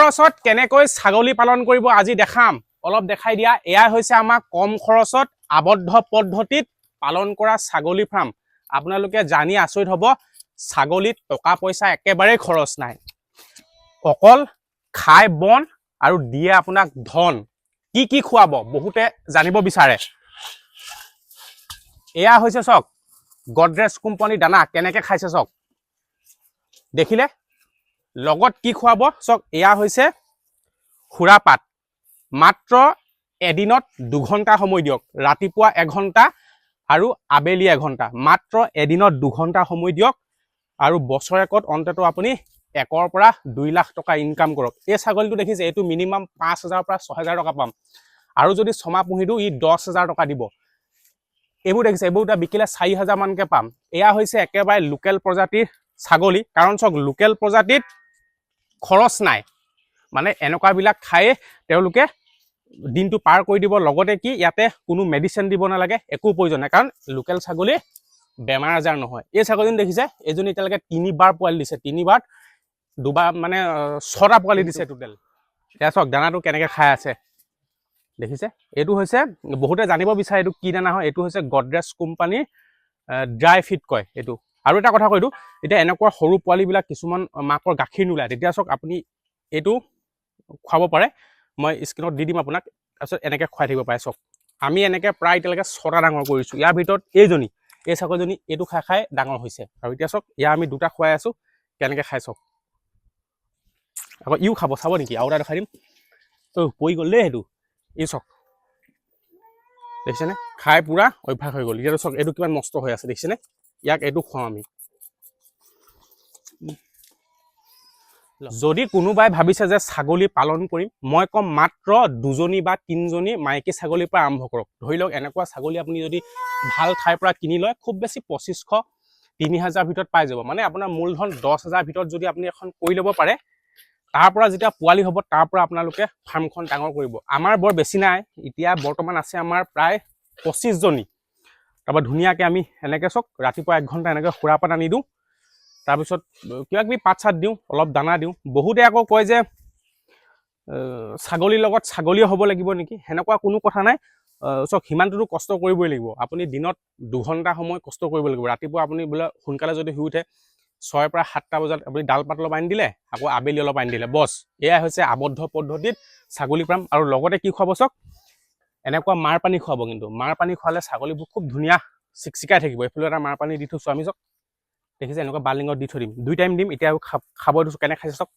খৰচত কেনেকৈ ছাগলী পালন কৰিব আজি দেখাম অলপ দেখাই দিয়া এয়া হৈছে আমাৰ কম খৰচত আবদ্ধ পদ্ধতিত পালন কৰা ছাগলী ফাৰ্ম আপোনালোকে জানি আচৰিত হ'ব ছাগলীত টকা পইচা একেবাৰে খৰচ নাই অকল খাই বন আৰু দিয়ে আপোনাক ধন কি খুৱাব বহুতে জানিব বিচাৰে এয়া হৈছে চক গডৰেজ কোম্পানী দানা কেনেকৈ খাইছে চক দেখিলে লগত কি খুৱাব চক এয়া হৈছে খুৰাপাত মাত্ৰ এদিনত 2 ঘণ্টা সময় দিয়ক ৰাতিপুৱা 1 ঘণ্টা আৰু আবেলি 1 ঘণ্টা মাত্ৰ এদিনত 2 ঘণ্টা সময় দিয়ক আৰু বছৰেকত অন্তত আপুনি 1 পৰা 2 লাখ টকা ইনকাম কৰক এই ছাগলীটো দেখিছে এইটো মিনিমাম 5,000 পৰা 6,000 টকা পাম আৰু যদি ছমাহ পুহি দিও ই 10,000 টকা দিব এইবোৰ দেখিছে এইবোৰ বিকিলে 4,000 মানকে পাম এয়া হৈছে একেবাৰে লোকেল প্ৰজাতিৰ ছাগলী কাৰণ চক লোকেল প্ৰজাতিত খৰচ নাই মানে এনেকুৱা বিলাক খায়ে তেওঁলোকে দিনটো পাৰ কৰি দিব লগতে কি ইয়াতে কোনো মেডিচিন দিব নালাগে একো প্ৰয়োজন নাই কাৰণ লোকেল ছাগলী বেমাৰ আজাৰ নহয় এই ছাগলীজনী দেখিছে এজনী এতিয়ালৈকে 3বাৰ পোৱালি দিছে 3বাৰ 2বাৰ মানে 6টা পোৱালি দিছে টোটেল এতিয়া চক দানাটো কেনেকৈ খাই আছে দেখিছে এইটো হৈছে বহুতে জানিব বিচাৰে এইটো কি দানা হয় এইটো হৈছে গডৰেজ কোম্পানীৰ ড্ৰাই ফিড কয় এইটো আৰু এটা কথা কৈতো এতিয়া এনেকুৱা সৰু পোৱালিবিলাক কিছুমান মাকৰ গাখীৰ নোলায় তেতিয়া চক আপুনি এইটো খুৱাব পাৰে মই স্ক্ৰীনত দি দিম আপোনাক তাৰপিছত এনেকৈ খুৱাই থাকিব পাৰে চক আমি এনেকৈ প্ৰায় এতিয়ালৈকে 6টা ডাঙৰ কৰিছোঁ ইয়াৰ ভিতৰত এইজনী এই ছাগলীজনী এইটো খাই খাই ডাঙৰ হৈছে আৰু এতিয়া চক ইয়াৰ আমি 2টা খুৱাই আছোঁ কেনেকৈ খাই চক আকৌ ইও খাব চাব নেকি আৰু এটা দেখাই দিম পৰি গ'ল দেই সেইটো এই চক দেখিছেনে খাই পুৰা অভ্যাস হৈ গ'ল এতিয়া চক এইটো কিমান নষ্ট হৈ আছে দেখিছেনে ইয়াক এইটো খুৱাওঁ আমি যদি কোনোবাই ভাবিছে যে ছাগলী পালন কৰিম মই কম মাত্ৰ 2জনী বা 3জনী মাইকী ছাগলীৰ পৰা আৰম্ভ কৰক ধৰি লওক এনেকুৱা ছাগলী আপুনি যদি ভাল ঠাইৰ পৰা কিনি লয় খুব বেছি 2,500 3,000 ভিতৰত পাই যাব মানে আপোনাৰ মূলধন 10,000 ভিতৰত যদি আপুনি এখন কৰি ল'ব পাৰে তাৰ পৰা যেতিয়া পোৱালি হ'ব তাৰ পৰা আপোনালোকে ফাৰ্মখন ডাঙৰ কৰিব আমাৰ বৰ বেছি নাই এতিয়া বৰ্তমান আছে আমাৰ প্ৰায় 25জনী তাৰপৰা ধুনীয়াকৈ আমি এনেকৈ চক ৰাতিপুৱা 1 ঘণ্টা এনেকৈ খুৰাপাত আনি দিওঁ তাৰপিছত কিবা কিবি পাত চাত দিওঁ অলপ দানা দিওঁ বহুতে আকৌ কয় যে ছাগলীৰ লগত ছাগলীও হ'ব লাগিব নেকি সেনেকুৱা কোনো কথা নাই চক সিমানটোতো কষ্ট কৰিবই লাগিব আপুনি দিনত 2 ঘণ্টা সময় কষ্ট কৰিব লাগিব ৰাতিপুৱা আপুনি বোলে সোনকালে যদি শুই উঠে 6 পৰা 7টা বজাত আপুনি ডাল পাত অলপ আনি দিলে আকৌ আবেলি অলপ আনি দিলে বছ এয়া হৈছে আবদ্ধ পদ্ধতিত ছাগলী ফাৰ্ম আৰু লগতে কি খুৱাব চক এনেকুৱা মাৰ পানী খুৱাব কিন্তু মাৰ পানী খোৱালে ছাগলীবোৰ খুব ধুনীয়া চিকচিকাই থাকিব এইফালে এটা মাৰ পানী দি থৈছোঁ আমি চক দেখিছে এনেকুৱা বাল্টিঙত দি থৈ দিম 2 টাইম দিম এতিয়া খাব দিছোঁ কেনে খাইছে চক